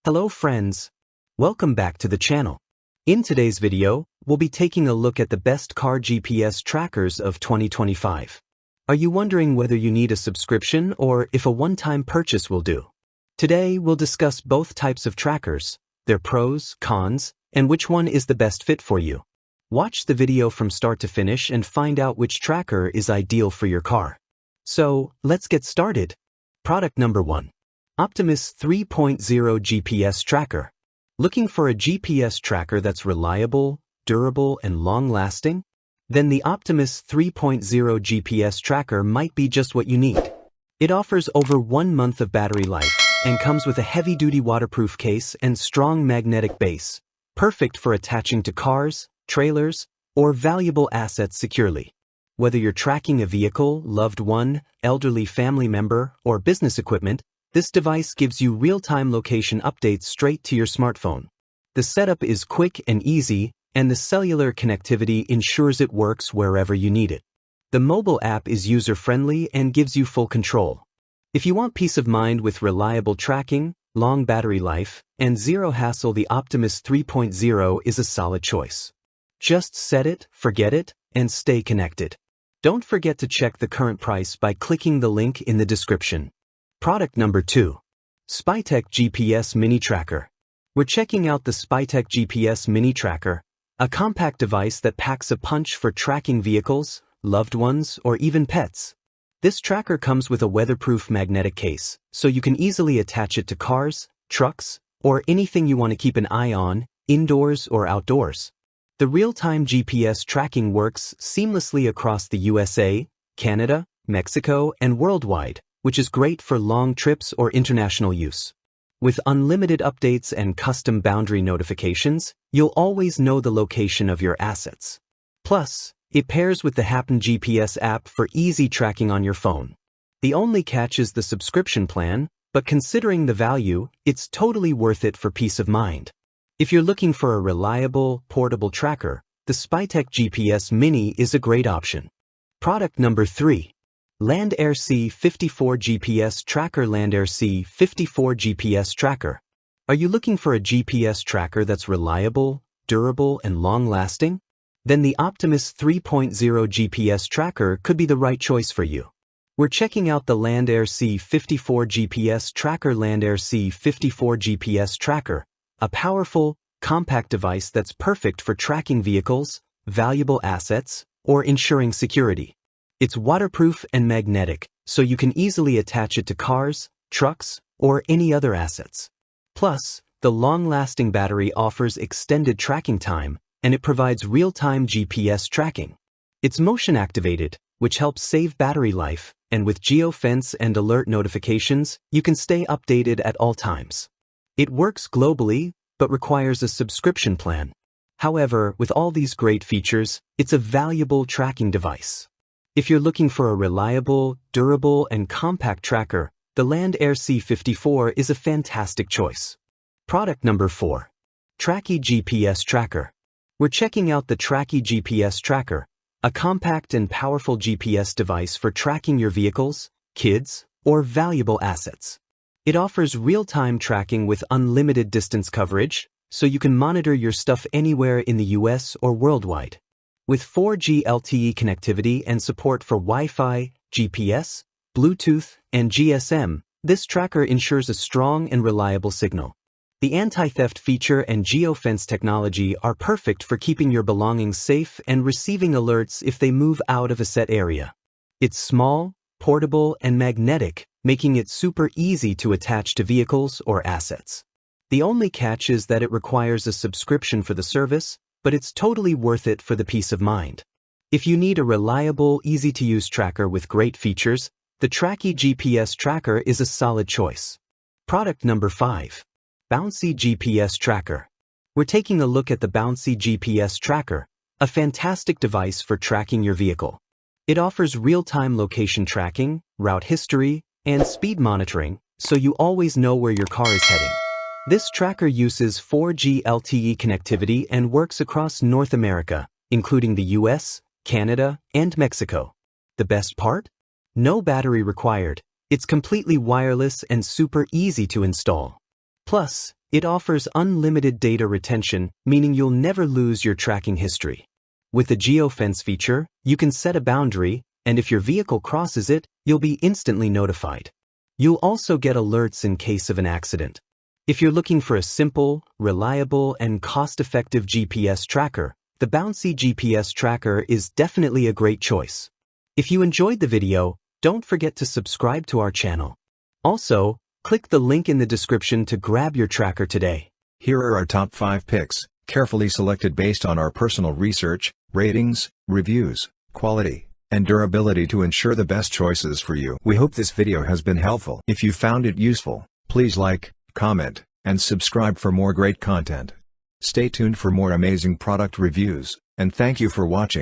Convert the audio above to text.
Hello friends, welcome back to the channel. In today's video, we'll be taking a look at the best car GPS trackers of 2025. Are you wondering whether you need a subscription or if a one-time purchase will do? Today, we'll discuss both types of trackers, their pros, cons, and which one is the best fit for you. Watch the video from start to finish and find out which tracker is ideal for your car. So, let's get started. Product number 1. Optimus 3.0 GPS Tracker. Looking for a GPS tracker that's reliable, durable, and long-lasting? Then the Optimus 3.0 GPS Tracker might be just what you need. It offers over 1 month of battery life and comes with a heavy-duty waterproof case and strong magnetic base, perfect for attaching to cars, trailers, or valuable assets securely. Whether you're tracking a vehicle, loved one, elderly family member, or business equipment, this device gives you real-time location updates straight to your smartphone. The setup is quick and easy, and the cellular connectivity ensures it works wherever you need it. The mobile app is user-friendly and gives you full control. If you want peace of mind with reliable tracking, long battery life, and zero hassle, the Optimus 3.0 is a solid choice. Just set it, forget it, and stay connected. Don't forget to check the current price by clicking the link in the description. Product number 2. Spytec GPS Mini Tracker. We're checking out the Spytec GPS Mini Tracker, a compact device that packs a punch for tracking vehicles, loved ones, or even pets. This tracker comes with a weatherproof magnetic case, so you can easily attach it to cars, trucks, or anything you want to keep an eye on, indoors or outdoors. The real-time GPS tracking works seamlessly across the USA, Canada, Mexico, and worldwide, which is great for long trips or international use. With unlimited updates and custom boundary notifications, you'll always know the location of your assets. Plus, it pairs with the Happen GPS app for easy tracking on your phone. The only catch is the subscription plan, but considering the value, it's totally worth it for peace of mind. If you're looking for a reliable, portable tracker, the Spytec GPS Mini is a great option. Product number 3. LandAirSea 54 GPS Tracker. LandAirSea 54 GPS Tracker. Are you looking for a GPS tracker that's reliable, durable, and long-lasting? Then the Optimus 3.0 GPS Tracker could be the right choice for you. We're checking out the LandAirSea 54 GPS Tracker. LandAirSea 54 GPS Tracker, a powerful, compact device that's perfect for tracking vehicles, valuable assets, or ensuring security. It's waterproof and magnetic, so you can easily attach it to cars, trucks, or any other assets. Plus, the long-lasting battery offers extended tracking time, and it provides real-time GPS tracking. It's motion-activated, which helps save battery life, and with geofence and alert notifications, you can stay updated at all times. It works globally, but requires a subscription plan. However, with all these great features, it's a valuable tracking device. If you're looking for a reliable, durable, and compact tracker, the LandAirSea 54 is a fantastic choice. Product number 4. Tracky GPS Tracker. We're checking out the Tracky GPS Tracker, a compact and powerful GPS device for tracking your vehicles, kids, or valuable assets. It offers real-time tracking with unlimited distance coverage, so you can monitor your stuff anywhere in the US or worldwide. With 4G LTE connectivity and support for Wi-Fi, GPS, Bluetooth, and GSM, this tracker ensures a strong and reliable signal. The anti-theft feature and geofence technology are perfect for keeping your belongings safe and receiving alerts if they move out of a set area. It's small, portable, and magnetic, making it super easy to attach to vehicles or assets. The only catch is that it requires a subscription for the service, but it's totally worth it for the peace of mind. If you need a reliable, easy-to-use tracker with great features, the Tracky GPS Tracker is a solid choice. Product number 5. Bouncie GPS Tracker. We're taking a look at the Bouncie GPS Tracker, a fantastic device for tracking your vehicle. It offers real-time location tracking, route history, and speed monitoring, so you always know where your car is heading. This tracker uses 4G LTE connectivity and works across North America, including the US, Canada, and Mexico. The best part? No battery required. It's completely wireless and super easy to install. Plus, it offers unlimited data retention, meaning you'll never lose your tracking history. With the geofence feature, you can set a boundary, and if your vehicle crosses it, you'll be instantly notified. You'll also get alerts in case of an accident. If you're looking for a simple, reliable, and cost-effective GPS tracker, the Bouncie GPS Tracker is definitely a great choice. If you enjoyed the video, don't forget to subscribe to our channel. Also, click the link in the description to grab your tracker today. Here are our top 5 picks, carefully selected based on our personal research, ratings, reviews, quality, and durability to ensure the best choices for you. We hope this video has been helpful. If you found it useful, please like, comment, and subscribe for more great content. Stay tuned for more amazing product reviews, and thank you for watching.